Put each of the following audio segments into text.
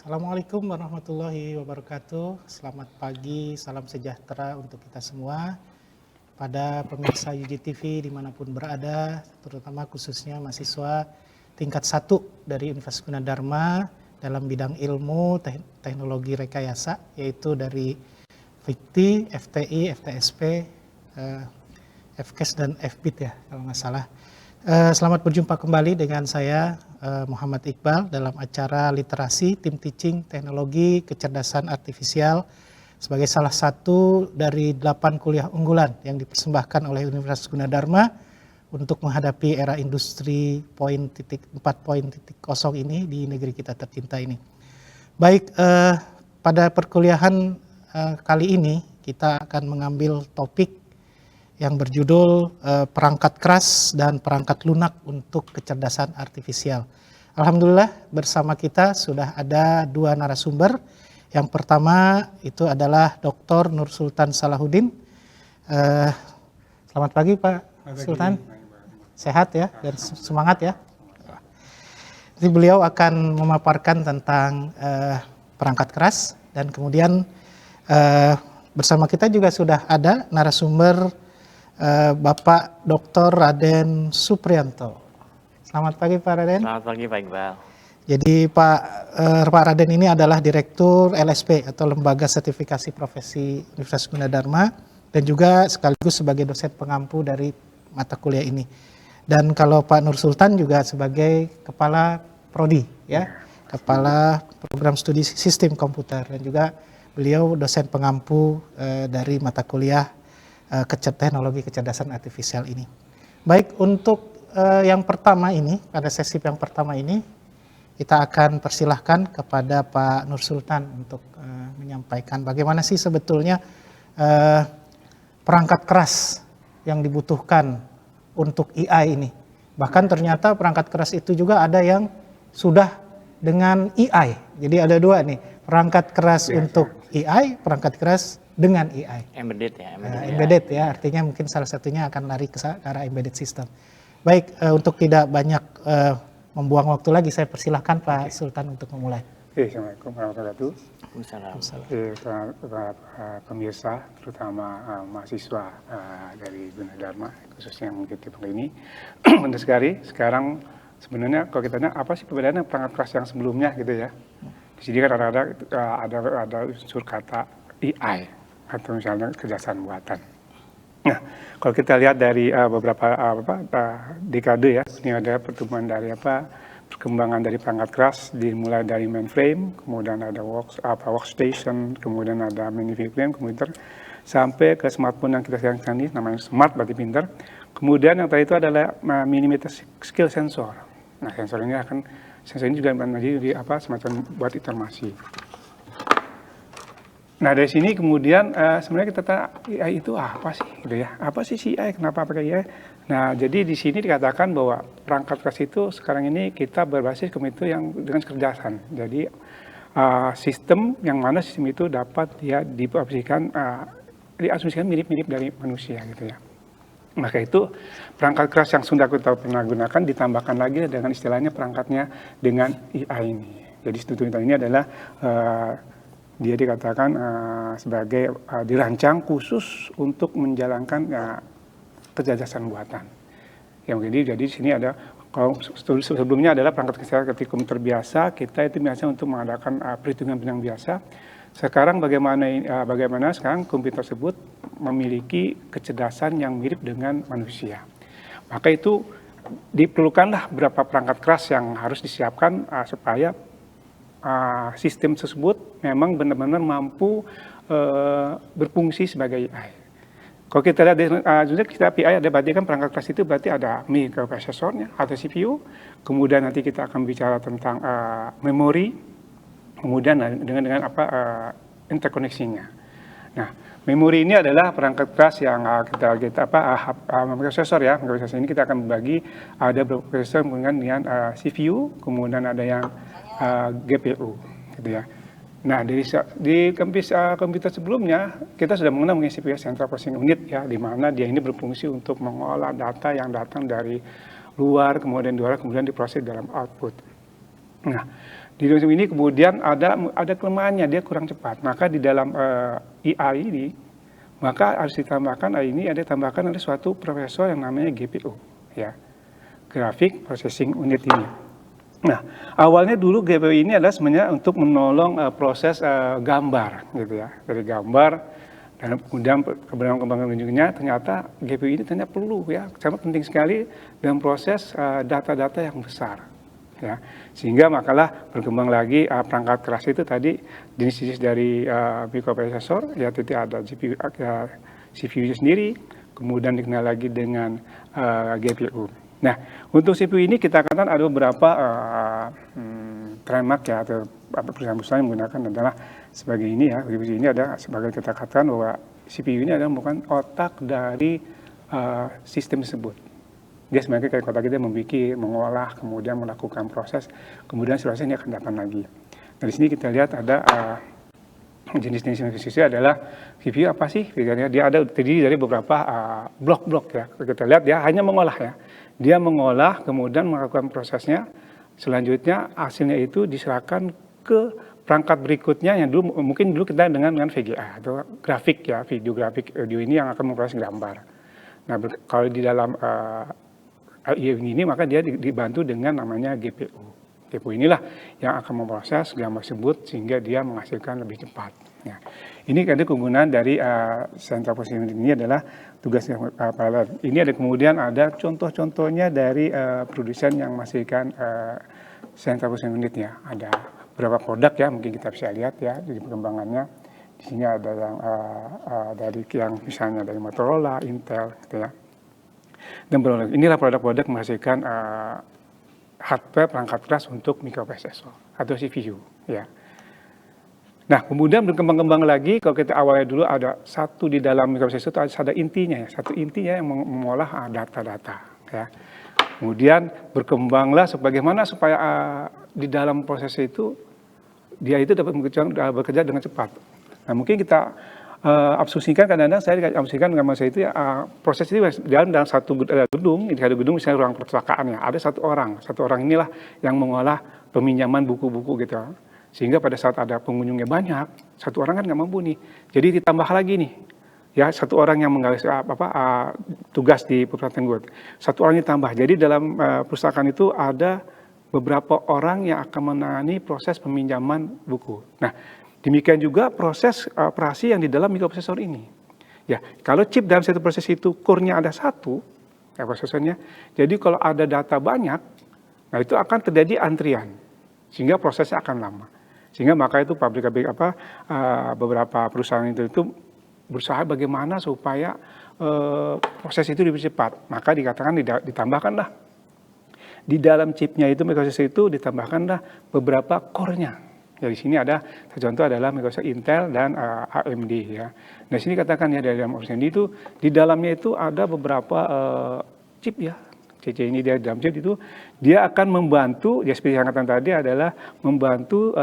Assalamualaikum warahmatullahi wabarakatuh. Selamat pagi, salam sejahtera untuk kita semua. Pada pemirsa UJ TV dimanapun berada, terutama khususnya mahasiswa tingkat 1 dari Universitas Gunadarma dalam bidang ilmu teknologi rekayasa, yaitu dari FIKTI, FTI, FTSP, FKES dan FBIT ya kalau nggak salah. Selamat berjumpa kembali dengan saya Muhammad Iqbal dalam acara literasi tim teaching teknologi kecerdasan artifisial sebagai salah satu dari 8 kuliah unggulan yang dipersembahkan oleh Universitas Gunadarma untuk menghadapi era industri 4.0 ini di negeri kita tercinta ini. Baik, pada perkuliahan kali ini kita akan mengambil topik yang berjudul perangkat keras dan perangkat lunak untuk kecerdasan artifisial. Alhamdulillah bersama kita sudah ada 2 narasumber. Yang pertama itu adalah Dr. Nur Sultan Salahuddin. Selamat pagi Pak Sultan. Sehat ya dan semangat ya. Jadi beliau akan memaparkan tentang perangkat keras dan kemudian bersama kita juga sudah ada narasumber Bapak Dr. Raden Suprianto. Selamat pagi Pak Raden. Selamat pagi Pak Iqbal. Jadi Pak Raden ini adalah Direktur LSP atau Lembaga Sertifikasi Profesi Universitas Gunadarma dan juga sekaligus sebagai dosen pengampu dari mata kuliah ini. Dan kalau Pak Nur Sultan juga sebagai Kepala Prodi ya, Kepala Program Studi Sistem Komputer dan juga beliau dosen pengampu dari mata kuliah teknologi kecerdasan artifisial ini. Baik, untuk yang pertama ini, pada sesi yang pertama ini, kita akan persilahkan kepada Pak Nur Sultan untuk menyampaikan bagaimana sih sebetulnya perangkat keras yang dibutuhkan untuk AI ini. Bahkan ternyata perangkat keras itu juga ada yang sudah dengan AI. Jadi ada 2 nih, perangkat keras untuk AI, perangkat keras dengan AI. Embedded ya. Embedded ya, artinya mungkin salah satunya akan lari ke arah embedded system. Baik, untuk tidak banyak membuang waktu lagi, saya persilahkan Pak Sultan untuk memulai. Assalamualaikum warahmatullahi Waalaikumsalam. Para pemirsa, terutama mahasiswa dari Gunadarma, khususnya yang mengikuti ini. Benar sekali, sekarang sebenarnya kalau kita tanya apa sih perbedaannya perangkat keras yang sebelumnya gitu ya. Di sini kan ada unsur kata AI atau misalnya kecerdasan buatan. Nah, kalau kita lihat dari beberapa dekade ya, ini ada pertumbuhan dari perkembangan dari perangkat keras dimulai dari mainframe, kemudian ada workstation, kemudian ada mainframe, komputer, sampai ke smartphone yang kita sekarang ini namanya smart berarti pintar. Kemudian yang tadi itu adalah millimeter scale sensor. Nah, sensor ini juga menjadi semacam buat informasi. Nah dari sini kemudian sebenarnya kita tanya AI itu apa sih, gitu ya? Apa sih AI? Kenapa pakai AI? Nah jadi di sini dikatakan bahwa perangkat keras itu sekarang ini kita berbasis komputer yang dengan kecerdasan. Jadi sistem yang mana sistem itu dapat diasumsikan mirip-mirip dari manusia gitu ya. Maka itu perangkat keras yang sudah kita pernah gunakan ditambahkan lagi dengan istilahnya perangkatnya dengan AI ini. Jadi tuntutan ini adalah dia dikatakan sebagai dirancang khusus untuk menjalankan kecerdasan buatan. Yang jadi di sini ada kalau sebelumnya adalah perangkat kecerdasan komputer biasa, kita itu biasa untuk mengadakan perhitungan benang biasa. Sekarang bagaimana sekarang komputer tersebut memiliki kecerdasan yang mirip dengan manusia. Maka itu diperlukanlah beberapa perangkat keras yang harus disiapkan supaya sistem tersebut memang benar-benar mampu berfungsi sebagai AI. Kalau kita lihat kita AI ada berarti kan perangkat keras itu berarti ada microprosesornya atau CPU, kemudian nanti kita akan bicara tentang memori, kemudian dengan interkoneksinya. Nah, memori ini adalah perangkat keras yang microprosesor ya. Microprosesor ini kita akan membagi ada prosesor dengan CPU, kemudian ada yang GPU, gitu ya. Nah, di komputer sebelumnya kita sudah mengenal mengenai CPU Central Processing Unit ya, di mana dia ini berfungsi untuk mengolah data yang datang dari luar, kemudian diproses dalam output. Nah, Di dalam ini kemudian ada kelemahannya, dia kurang cepat. Maka di dalam AI ini, maka harus ditambahkan ini ada suatu prosesor yang namanya GPU, ya, Graphic Processing Unit ini. Nah, awalnya dulu GPU ini adalah sebenarnya untuk menolong proses gambar, gitu ya, dari gambar. Dan kemudian kembangan ujungnya ternyata GPU ini ternyata perlu, ya, sangat penting sekali dalam proses data-data yang besar. Ya, sehingga makalah berkembang lagi perangkat keras itu tadi jenis-jenis dari mikroprosesor, ya, itu ada GPU, CPU sendiri, kemudian dikenal lagi dengan GPU. Nah, untuk CPU ini kita katakan ada beberapa trademark, ya, atau perusahaan-perusahaan yang menggunakan adalah sebagai ini, ya, GPU ini ada sebagai kita katakan bahwa CPU ini adalah bukan otak dari sistem tersebut. Dia sebenarnya kayak kotak kita mengolah, kemudian melakukan proses, kemudian seterusnya ini akan datang lagi. Nah, di sini kita lihat ada jenis-jenis CPU adalah CPU apa sih? Dia ada terdiri dari beberapa blok-blok, ya. Kita lihat dia hanya mengolah, ya. Dia mengolah, kemudian melakukan prosesnya. Selanjutnya hasilnya itu diserahkan ke perangkat berikutnya yang mungkin dulu kita dengan VGA atau grafik, ya, video grafik audio ini yang akan memproses gambar. Nah, kalau di dalam ini maka dia dibantu dengan namanya GPU. GPU inilah yang akan memproses gambar tersebut sehingga dia menghasilkan lebih cepat. Ya. Ini ada kegunaan dari Central Processing Unit ini adalah tugas paralel. Ini ada kemudian ada contoh-contohnya dari produsen yang menghasilkan Central Processing Unit, ya. Ada beberapa produk, ya, mungkin kita bisa lihat, ya, di perkembangannya. Di sini ada yang dari yang misalnya dari Motorola, Intel, gitu, ya. Dan inilah produk-produk menghasilkan hardware perangkat keras untuk mikroprosesor atau CPU, ya. Nah, kemudian berkembang-kembang lagi, kalau kita awalnya dulu ada satu di dalam mikroprosesor itu ada intinya, ya, satu intinya yang mengolah data-data, ya. Kemudian berkembanglah sebagaimana supaya di dalam proses itu dia itu dapat bekerja dengan cepat. Nah, mungkin kita absorpsikan, kadang-kadang saya absorpsikan dengan masa itu, ya, proses itu dalam satu gedung, di satu gedung misalnya ruang perpustakaan, ya, ada satu orang inilah yang mengolah peminjaman buku-buku, gitu. Sehingga pada saat ada pengunjungnya banyak, satu orang kan nggak mampu nih, jadi ditambah lagi nih, ya, satu orang yang menggaris tugas di perpustakaan gue, satu orang ditambah. Jadi dalam perpustakaan itu ada beberapa orang yang akan menangani proses peminjaman buku. Nah, demikian juga proses operasi yang di dalam mikroprosesor ini. Ya, kalau chip dalam satu proses itu core-nya ada satu, ya, prosesornya. Jadi kalau ada data banyak, nah itu akan terjadi antrian, sehingga prosesnya akan lama. Sehingga maka itu beberapa perusahaan itu berusaha bagaimana supaya proses itu lebih cepat. Maka dikatakan ditambahkanlah di dalam chipnya itu mikroprosesor itu ditambahkanlah beberapa core-nya. Dari sini ada contoh adalah Microsoft Intel dan AMD, ya. Nah, sini katakan, ya, dari dalam AMD itu di dalamnya itu ada beberapa chip, ya. CC ini dia dalam chip itu dia akan membantu, ya, seperti yang katakan tadi adalah membantu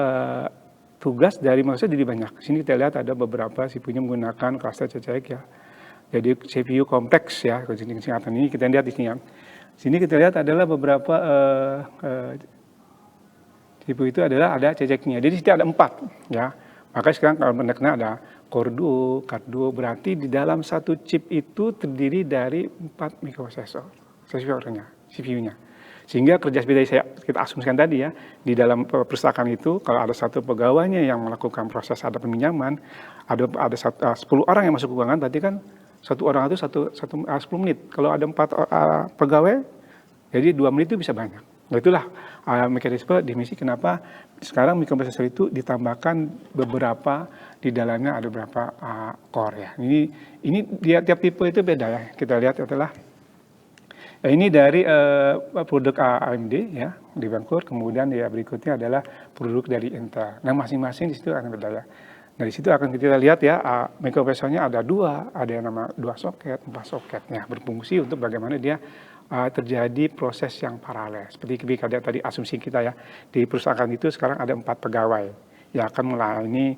tugas dari Microsoft jadi banyak. Sini kita lihat ada beberapa CPU-nya menggunakan cluster CCX, ya. Jadi CPU kompleks, ya, singkatan ini kita lihat di sini, ya. Sini kita lihat adalah beberapa CPU itu adalah ada CCX-nya. Jadi setiap ada 4, ya. Maka sekarang kalau menekna ada Core Duo, Card Duo, berarti di dalam satu chip itu terdiri dari 4 mikroprosesor, CPU-nya. Sehingga kerja seperti kita asumsikan tadi, ya, di dalam perpustakaan itu kalau ada satu pegawainya yang melakukan proses ada peminjaman, ada 10 orang yang masuk ke ruangan, berarti kan satu orang itu 10 menit. Kalau ada 4 pegawai, jadi 2 menit itu bisa banyak. Nah, itulah mekanisme definisi kenapa sekarang mikroprosesor itu ditambahkan beberapa, di dalamnya ada beberapa core, ya. Ini tiap tipe itu beda, ya. Kita lihat adalah ini dari produk AMD, ya, di Bangkok. Kemudian, ya, berikutnya adalah produk dari Intel. Nah, masing-masing di situ akan beda, ya. Nah, di situ akan kita lihat, ya, mikroprosesornya ada 2, ada yang nama 2 soket, 4 soket, ya, berfungsi untuk bagaimana dia terjadi proses yang paralel. Seperti tadi asumsi kita, ya, di perusahaan itu sekarang ada 4 pegawai yang akan melayani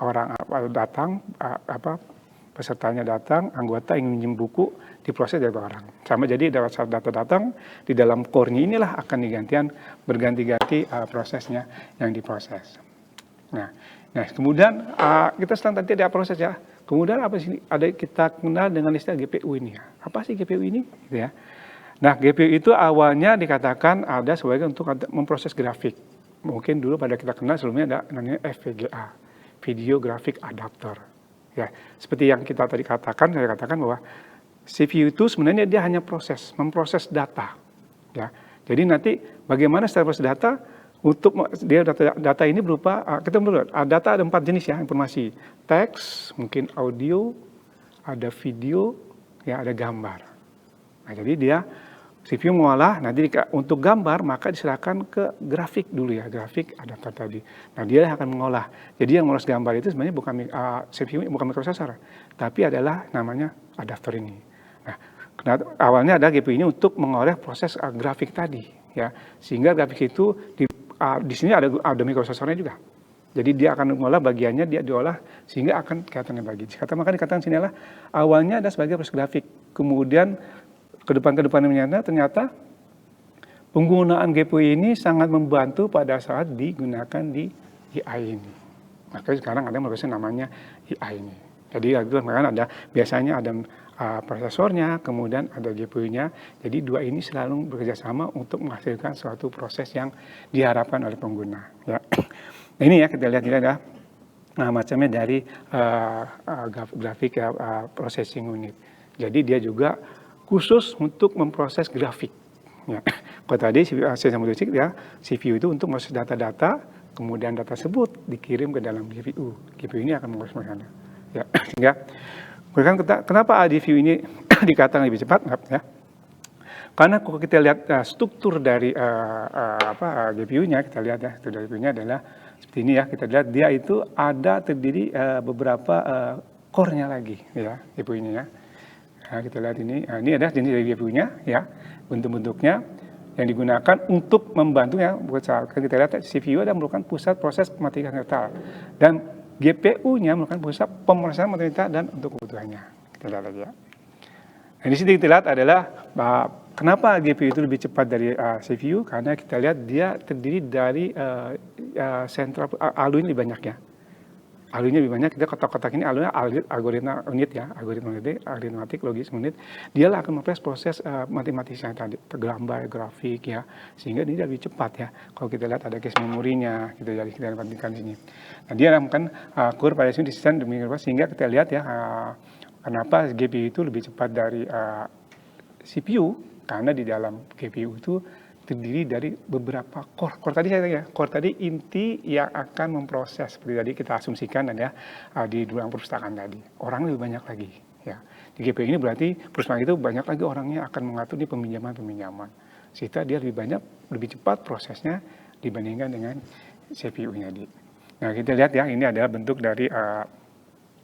orang datang pesertanya datang, anggota ingin minjem buku, diproses dari orang. Sama jadi saat data datang, di dalam core-nya inilah akan berganti-ganti prosesnya yang diproses. Nah kemudian kita setelah tadi ada proses ya. Kemudian apa sih? Ada kita kenal dengan istilah GPU ini ya. Apa sih GPU ini? Gitu ya. Nah GPU itu awalnya dikatakan ada sebagai untuk memproses grafik. Mungkin dulu pada kita kenal sebelumnya ada namanya FPGA, Video Graphic Adapter. Ya, seperti yang kita tadi katakan, saya katakan bahwa CPU itu sebenarnya dia hanya memproses data. Ya, jadi nanti bagaimana secara proses data untuk dia data ini berupa kita melihat data ada 4 jenis ya informasi, teks, mungkin audio, ada video, ya ada gambar. Nah, jadi dia CPU mengolah, nanti untuk gambar maka diserahkan ke grafik dulu ya, grafik adapter tadi. Nah dia akan mengolah. Jadi yang mengolah gambar itu sebenarnya bukan CPU, bukan mikroprosesor, tapi adalah namanya adapter ini. Nah awalnya ada GPU ini untuk mengolah proses grafik tadi, ya, sehingga grafik itu di sini ada mikroprosesornya juga. Jadi dia akan mengolah bagiannya, dia diolah sehingga akan kelihatan bagi. Maka dikatakan sini adalah awalnya ada sebagai proses grafik, kemudian ke depan ternyata penggunaan GPU ini sangat membantu pada saat digunakan di AI ini. Makanya sekarang ada yang namanya AI ini. Jadi itu biasanya ada prosesornya, kemudian ada GPU-nya. Jadi dua ini selalu bekerja sama untuk menghasilkan suatu proses yang diharapkan oleh pengguna. Ya. Nah ini ya kita lihat ini ada macamnya dari grafik processing unit. Jadi dia juga khusus untuk memproses grafik. Ya. Kalau tadi CPU itu untuk memproses data-data, kemudian data tersebut dikirim ke dalam GPU. GPU ini akan mengurus sana. Ya. Sehingga kenapa GPU ini dikatakan lebih cepat? Ya. Karena kalau kita lihat struktur dari GPU-nya, kita lihat ya, struktur dari GPU-nya adalah seperti ini ya. Kita lihat dia itu ada terdiri beberapa core-nya lagi, ya GPU-nya ya. Nah, kita lihat ini ada jenis dari GPU-nya, ya, bentuk-bentuknya yang digunakan untuk membantu ya. Kita lihat CPU ada merupakan pusat proses matematika netral dan GPU-nya merupakan pusat pemrosesan matematika dan untuk kebutuhannya. Kita lihat lagi ya. Nah, di sini kita lihat adalah kenapa GPU itu lebih cepat dari CPU, karena kita lihat dia terdiri dari sentral algoritma lebih banyak ya. Algoritma lebih banyak, kita kotak-kotak ini algoritma unit ya, aritmatik logis unit, dia akan memproses proses matematis yang tadi, gambar, grafik ya, sehingga dia lebih cepat ya. Kalau kita lihat ada cache memorinya, gitu jadi kita bandingkan di sini. Nah dia akan core pada sini desain demikian sehingga kita lihat ya kenapa GPU itu lebih cepat dari CPU, karena di dalam GPU itu terdiri dari beberapa core. Core tadi saya tanya, core tadi inti yang akan memproses seperti tadi kita asumsikan dan ya di ruang perpustakaan tadi. Orang lebih banyak lagi ya. Di GPU ini berarti perpustakaan itu banyak lagi orangnya akan mengatur di peminjaman. Sehingga dia lebih cepat prosesnya dibandingkan dengan CPU-nya di. Nah, kita lihat ya, ini adalah bentuk dari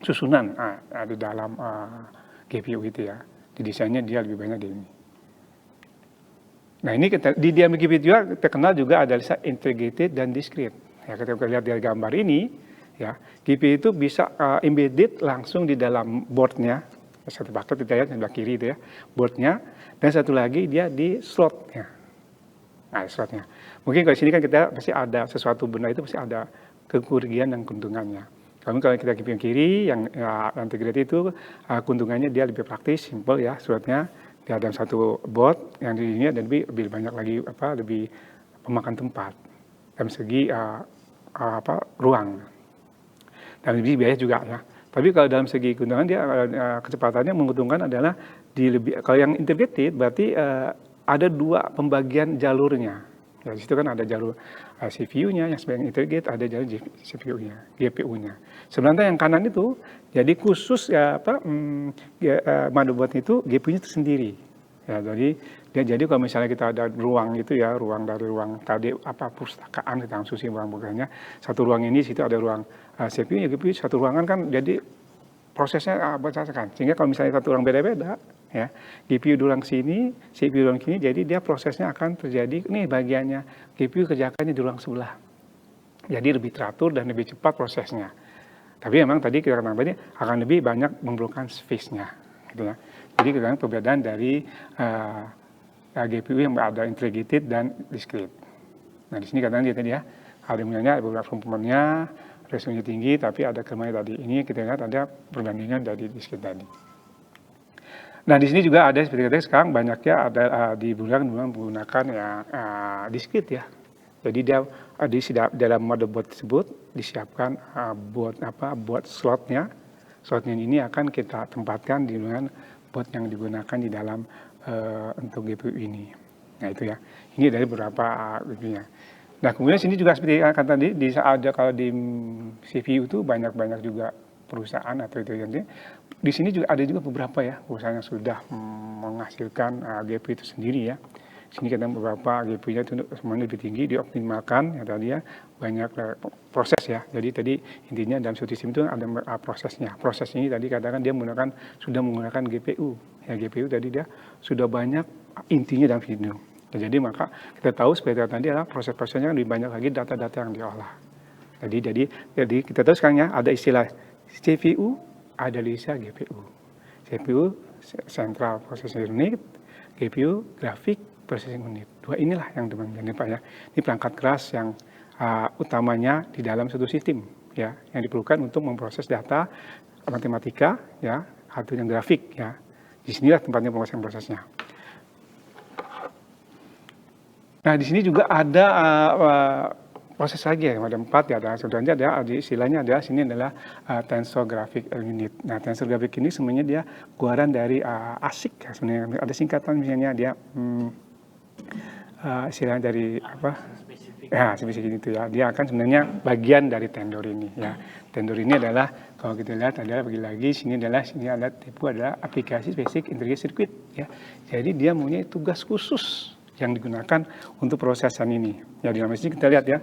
susunan di dalam GPU itu ya. Di desainnya dia lebih banyak di ini. Nah ini di diam GPU juga terkenal juga ada integrated dan discrete. Ya, kita lihat dari gambar ini, ya GPU itu bisa embedded langsung di dalam boardnya. Satu paket kita lihat sebelah kiri itu ya, boardnya, dan satu lagi dia di slotnya. Nah slotnya. Mungkin kalau di sini kan kita pasti ada sesuatu benda itu pasti ada kerugian dan keuntungannya. Kalau kita GPU yang kiri yang integrated itu keuntungannya dia lebih praktis, simple ya slotnya. Dia ada satu board yang di sini dan lebih banyak lagi lebih memakan tempat dalam segi ruang dan lebih biaya juga ya. Tapi kalau dalam segi keuntungan dia kecepatannya menguntungkan adalah kalau yang integrated berarti ada dua pembagian jalurnya. Ya, di situ kan ada jalur CPU-nya yang sebagai integrated, ada jalur CPU-nya, GPU-nya. Sebenarnya yang kanan itu jadi khusus motherboard itu GPU-nya tersendiri. Ya, jadi kalau misalnya kita ada ruang itu ya, ruang tadi perpustakaan kita khususnya ruang bukannya satu ruang ini situ ada ruang CPU-nya, GPU satu ruangan kan jadi prosesnya berdasarkan. Sehingga kalau misalnya satu ruang beda-beda ya, GPU di ruang sini, CPU di ruang sini, jadi dia prosesnya akan terjadi nih bagiannya GPU kerjakannya di ruang sebelah. Jadi lebih teratur dan lebih cepat prosesnya. Tapi memang tadi kita katakan tadi akan lebih banyak memerlukan space-nya, gitu ya. Jadi kita perbedaan dari GPU yang ada integrated dan discrete. Nah di sini kadang dia tadi ya, ada beberapa komponennya, resolusinya tinggi, tapi ada kelemahannya tadi. Ini kita lihat ada perbandingan dari discrete tadi. Nah di sini juga ada seperti tadi sekarang banyaknya ada menggunakan ya discrete ya. Jadi dia dalam motherboard tersebut disiapkan buat slotnya. Slotnya ini akan kita tempatkan dengan board yang digunakan di dalam untuk GPU ini. Nah itu ya. Ini dari beberapa GPU-nya. Nah kemudian sini juga seperti kata tadi, kalau di CPU itu banyak juga perusahaan atau itu nanti. Di sini juga ada juga beberapa ya perusahaan yang sudah menghasilkan GPU itu sendiri ya. Sini kita beberapa GPU-nya itu semuanya lebih tinggi, dioptimalkan ya tadi ya, banyak proses ya. Jadi tadi intinya dalam suatu sistem itu ada prosesnya. Proses ini tadi katakan dia sudah menggunakan GPU. Ya GPU tadi dia sudah banyak intinya dalam video. Jadi maka kita tahu seperti tadi adalah proses-prosesnya lebih banyak lagi data-data yang diolah. Jadi kita tahu sekarang ya ada istilah CPU, ada istilah GPU. CPU Central Processing Unit, GPU Graphic Processing Unit. Dua inilah yang teman-teman Pak ya. Ini perangkat keras yang utamanya di dalam suatu sistem ya, yang diperlukan untuk memproses data matematika ya, atau yang grafik ya. Di sinilah tempatnya prosesnya. Nah, di sini juga ada proses lagi ya, ada 4 ya, sebenarnya ada istilahnya ada sini adalah Tensor Graphic Unit. Nah, Tensor Graphic ini sebenarnya dia keluaran dari ASIC ya, sebenarnya ada singkatan misalnya dia istilahnya dari apa? Ya, spesifik itu ya. Dia akan sebenarnya bagian dari Tensor ini ya. Tensor ini adalah kalau kita lihat adalah lagi sini ada tipe adalah aplikasi basic integrated circuit ya. Jadi dia mempunyai tugas khusus yang digunakan untuk prosesan ini. Ya di dalam sini kita lihat ya.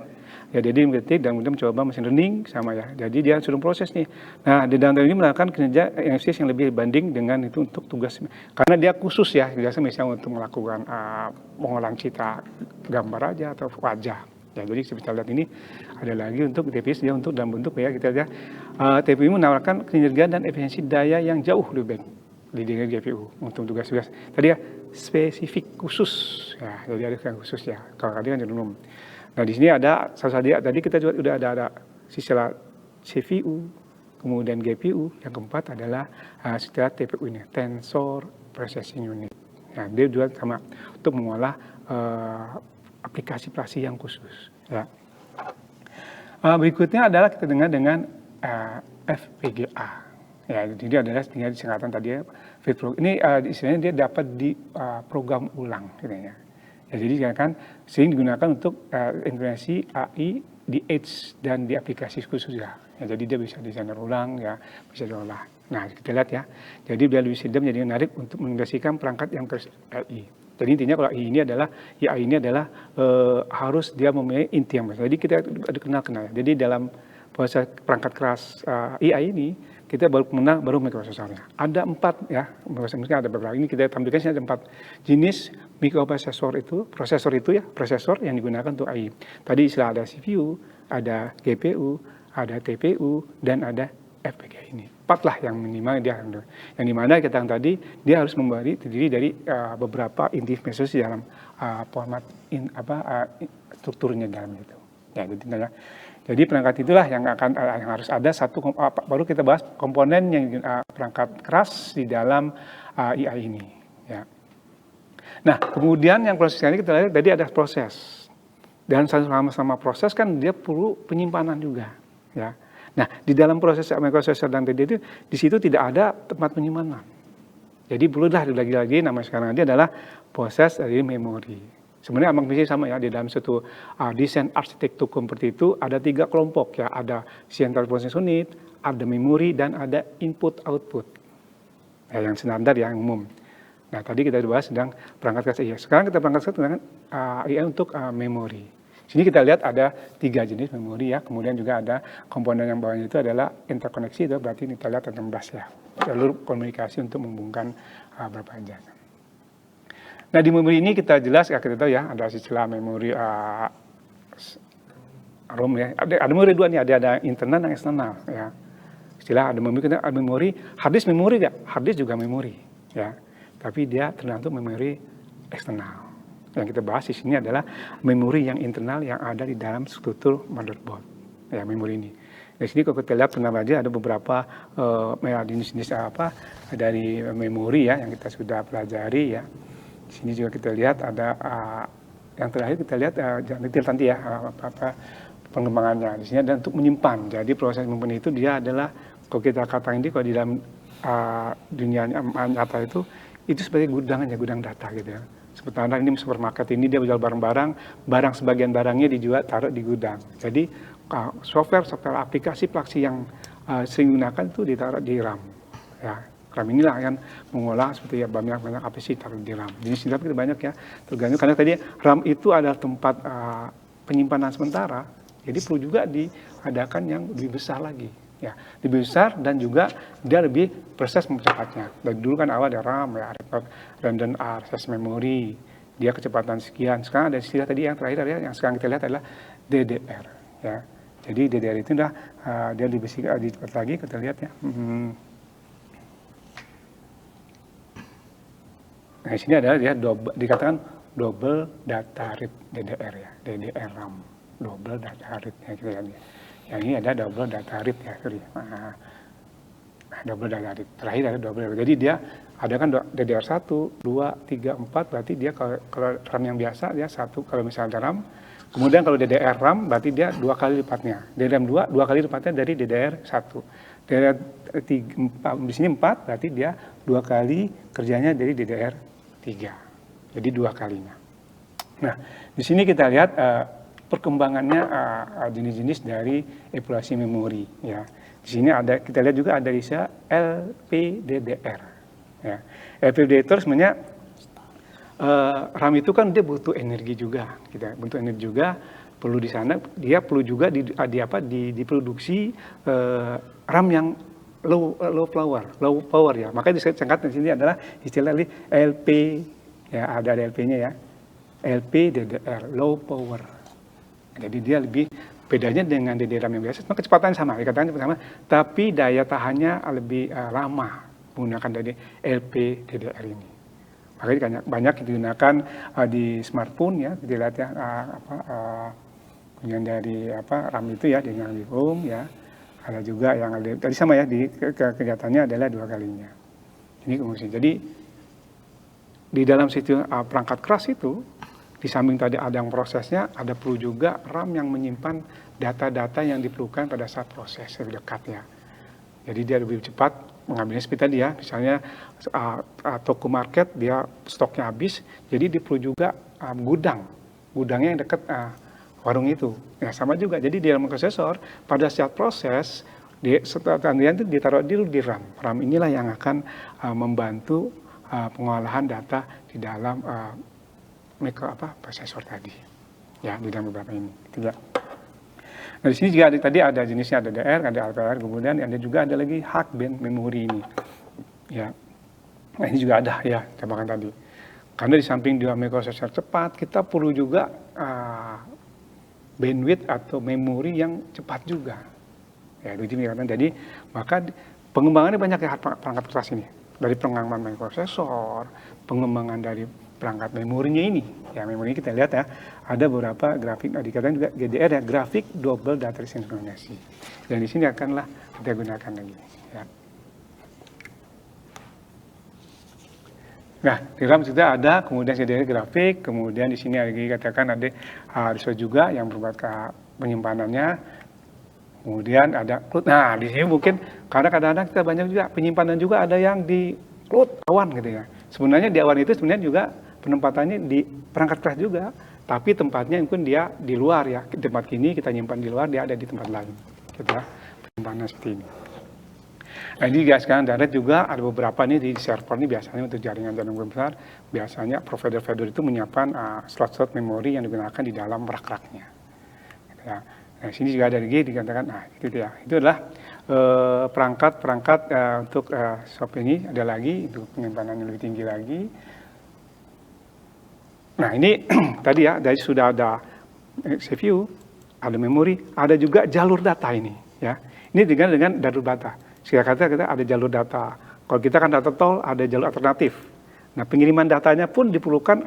Ya jadi mengetik dan kemudian mencoba mesin learning sama ya. Jadi dia sudah proses nih. Nah di dalam ini melakukan kinerja analysis yang lebih banding dengan itu untuk tugas karena dia khusus ya. Biasa misalnya untuk melakukan pengolahan citra gambar aja atau wajah. Ya jadi kita lihat ini ada lagi untuk TPS dia untuk dalam bentuk ya kita lihat TPU menawarkan kinerja dan efisiensi daya yang jauh lebih baik di GPU untuk tugas-tugas tadi ya spesifik khusus ya, jadi ada yang khusus ya. Kalau tadi kan umum. Nah di sini ada tadi kita juga sudah ada istilah CPU, kemudian GPU, yang keempat adalah istilah TPU ini, Tensor Processing Unit. Nah dia juga sama untuk mengolah aplikasi yang khusus. Ya. Berikutnya adalah kita dengar dengan FPGA. Ya, jadi adalah tinggal singkatan tadi ya. Ini istilahnya dia dapat di program ulang, gitu ya. Ya, jadi kan sering digunakan untuk implementasi AI di edge dan di aplikasi khusus ya. Ya jadi dia bisa desainer ulang ya, bisa diolah. Nah kita lihat ya. Jadi dia lebih sedang jadi menarik untuk mengintegrasikan perangkat yang AI. Jadi intinya kalau AI ini adalah harus dia mempunyai inti yang besar. Jadi kita kenal. Jadi dalam proses perangkat keras AI ini kita baru mikroprosesornya. Ada 4 ya, mungkin ada beberapa. Ini kita tampilkan sini ada 4 jenis mikroprosesor itu, prosesor yang digunakan untuk AI. Tadi istilah ada CPU, ada GPU, ada TPU, dan ada FPGA ini. 4 lah yang minimal dia. Yang dimana kita tadi dia harus terdiri dari beberapa inti mesos di dalam format strukturnya dalam itu. Ya, jadi perangkat itulah yang harus ada satu baru kita bahas komponen yang perangkat keras di dalam AI ini. Ya. Nah kemudian yang proses ini kita lihat tadi ada proses dan sama-sama proses kan dia perlu penyimpanan juga. Ya. Nah di dalam proses mikroprosesor dan tadi itu di situ tidak ada tempat penyimpanan. Jadi perlulah lagi-lagi nama sekarang dia adalah proses dari memori. Sebenarnya Abang bisa sama ya, di dalam suatu desain arsitektur seperti itu ada 3 kelompok ya, ada central processing unit, ada memori dan ada input output. Ya, yang standar yang umum. Nah, tadi kita bahas sedang perangkat keras AI. Sekarang kita perangkat keras dengan AI untuk memori. Sini kita lihat ada 3 jenis memori ya, kemudian juga ada komponen yang bawahnya itu adalah interkoneksi, itu berarti kita lihat ada 16 ya. Jalur komunikasi untuk menghubungkan berapa aja. Nah di memori ini kita jelas ya kita tahu ya ada istilah memori ROM ya. Ada memori 2 nih, ada internal dan eksternal ya. Istilah ada memori, hard disk memori nggak? Hard disk juga memori, ya. Tapi dia tergantung memori eksternal. Yang kita bahas di sini adalah memori yang internal yang ada di dalam struktur motherboard, ya memori ini. Di sini kalau kita lihat pernah aja ada beberapa jenis-jenis dari memori ya yang kita sudah pelajari ya. Di sini juga kita lihat ada yang terakhir kita lihat detail nanti ya pengembangannya. Di sini ada untuk menyimpan. Jadi proses menyimpan itu dia adalah kalau kita katakan ini kalau di dalam dunia nyata itu sebagai gudang data gitu ya. Seperti ini supermarket ini dia jual barang-barang, sebagian barangnya dijual taruh di gudang. Jadi software aplikasi yang sering digunakan itu ditaruh di RAM. Ya, RAM inilah yang mengolah seperti ya banyak aplikasi taruh di RAM. Jenis kita banyak ya, tergantung karena tadi RAM itu adalah tempat penyimpanan sementara. Jadi perlu juga diadakan yang lebih besar lagi. Ya, lebih besar dan juga dia lebih proses mempercepatnya. Dari dulu kan awal ada RAM, ya, random access memory, dia kecepatan sekian. Sekarang ada istilah tadi yang terakhir ya, yang sekarang kita lihat adalah DDR. Ya, jadi DDR itu dia lebih cepat lagi kita lihat ya. Nah, di sini adalah dia dikatakan double data rate DDR ya, DDR RAM, double data rate ya kita lihat ya. Yang ini ada double data rate ya, double data rate. Terakhir ada double data rate. Jadi dia ada kan DDR 1, 2, 3, 4, berarti dia kalau RAM yang biasa dia 1 kalau misalnya ada RAM. Kemudian kalau DDR RAM berarti dia 2 kali lipatnya. DDR 2 kali lipatnya dari DDR 1. DDR 3, di sini 4 berarti dia 2 kali kerjanya dari DDR 3. Jadi 2 kalinya. Nah, di sini kita lihat perkembangannya jenis-jenis dari evaluasi memori ya. Di sini ada kita lihat juga ada istilah LPDDR ya. LPDDR sebenarnya RAM itu kan dia butuh energi juga, butuh energi juga, perlu di sana dia perlu juga diproduksi RAM yang low power ya. Makanya disingkat di sini adalah istilah LP ya, ada LP-nya ya. LPDDR, low power. Jadi dia lebih bedanya dengan DDR RAM yang biasa, kecepatan sama, dikatakan sama, tapi daya tahannya lebih lama menggunakan dari LPDDR ini. Makanya banyak digunakan di smartphone ya, kita lihat ya kemudian dari RAM itu ya dengan home ya, ada juga yang ada tadi sama ya di kegiatannya adalah 2 kalinya. Ini kemudian jadi di dalam situ perangkat keras itu di samping tadi ada yang prosesnya, ada perlu juga RAM yang menyimpan data-data yang diperlukan pada saat proses lebih dekatnya. Jadi dia lebih cepat mengambilnya seperti tadi ya, misalnya toko market dia stoknya habis, jadi dia perlu juga gudangnya yang dekat warung itu. Ya sama juga, jadi di dalam prosesor pada saat proses, setelah itu ditaruh dulu di RAM. RAM inilah yang akan membantu pengolahan data di dalam prosesor tadi ya di dalam beberapa ini tidak. Nah di sini juga tadi ada jenisnya, ada DDR, ada LPR, kemudian ada juga ada lagi hard band memory ini ya. Nah ini juga ada ya tambahkan tadi karena di samping dia microprosesor cepat, kita perlu juga bandwidth atau memori yang cepat juga ya. Jadi maka pengembangannya banyak ya perangkat keras ini, dari pengembangan microprosesor, pengembangan dari perangkat memorinya ini. Ya, memori kita lihat ya, ada beberapa grafik, dikatakan juga GDR ya, grafik double data sinkronisasi. Dan di sini akanlah kita gunakan lagi. Ya. Nah, di RAM sudah ada, kemudian GDR grafik, kemudian di sini lagi katakan ada resource juga yang berbuat ke penyimpanannya. Kemudian ada cloud. Nah, di sini mungkin karena kadang-kadang kita banyak juga penyimpanan juga ada yang di cloud awan gitu ya. Sebenarnya di awan itu sebenarnya juga penempatannya di perangkat keras juga, tapi tempatnya mungkin dia di luar ya. Di tempat ini kita nyimpan di luar, dia ada di tempat lain. Kita penyimpanan seperti ini. Nah ini juga sekarang direct juga ada beberapa nih di server ini biasanya untuk jaringan besar, biasanya provider-provider itu menyiapkan slot-slot memori yang digunakan di dalam rak-raknya. Ya. Nah sini juga ada lagi dikatakan, nah itu ya, itu adalah perangkat-perangkat untuk shop ini ada lagi untuk penyimpanan yang lebih tinggi lagi. Nah ini tadi ya, dari sudah ada CPU, ada memori, ada juga jalur data ini ya. Ini dengan jalur data. Sekarang kita ada jalur data. Kalau kita kan data tol, ada jalur alternatif. Nah, pengiriman datanya pun diperlukan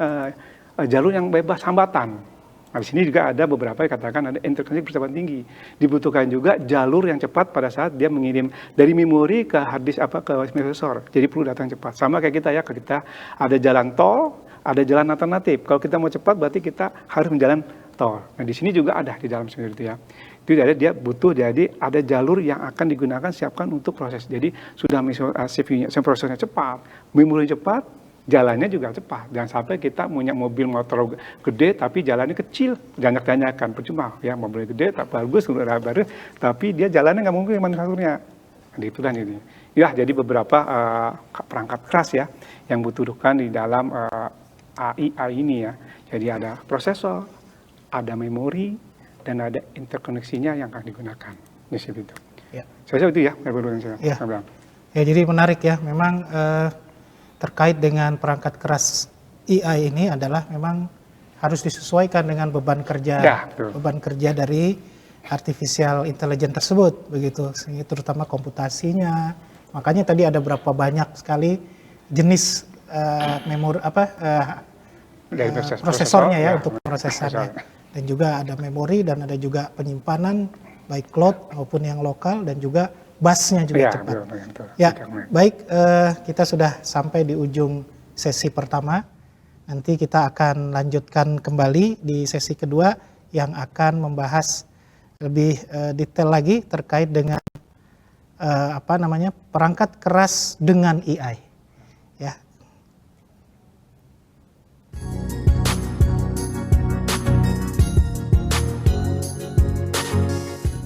jalur yang bebas hambatan. Nah, di sini juga ada beberapa yang katakan ada interkoneksi kecepatan tinggi. Dibutuhkan juga jalur yang cepat pada saat dia mengirim dari memori ke hard disk ke prosesor. Jadi perlu data yang cepat. Sama kayak kita ya, kalau kita ada jalan tol, ada jalan alternatif. Kalau kita mau cepat berarti kita harus menjalan tol. Nah, di sini juga ada di dalam sendiri itu ya. Itu jadi dia butuh, jadi ada jalur yang akan digunakan siapkan untuk proses. Jadi sudah CPU-nya, prosesnya cepat, memori cepat, jalannya juga cepat. Jangan sampai kita punya mobil motor gede tapi jalannya kecil, banyak-banyakan, percuma ya, mobil gede tak bagus, baru tapi dia jalannya nggak mungkin manufakturnya. Nah, itulah ini. Ya, jadi beberapa perangkat keras ya yang butuhkan di dalam AI ini ya. Jadi ada prosesor, ada memori, dan ada interkoneksinya yang akan digunakan. Di situ. Ya. Saya itu ya, saya ya. bilang. Ya, jadi menarik ya. Memang terkait dengan perangkat keras AI ini adalah memang harus disesuaikan dengan beban kerja dari artificial intelligence tersebut, begitu. Terutama komputasinya. Makanya tadi ada berapa banyak sekali jenis prosesornya ya untuk prosesornya. Dan juga ada memori dan ada juga penyimpanan baik cloud maupun yang lokal dan juga busnya juga cepat. Betul. Ya, baik, kita sudah sampai di ujung sesi pertama. Nanti kita akan lanjutkan kembali di sesi kedua yang akan membahas lebih detail lagi terkait dengan perangkat keras dengan AI.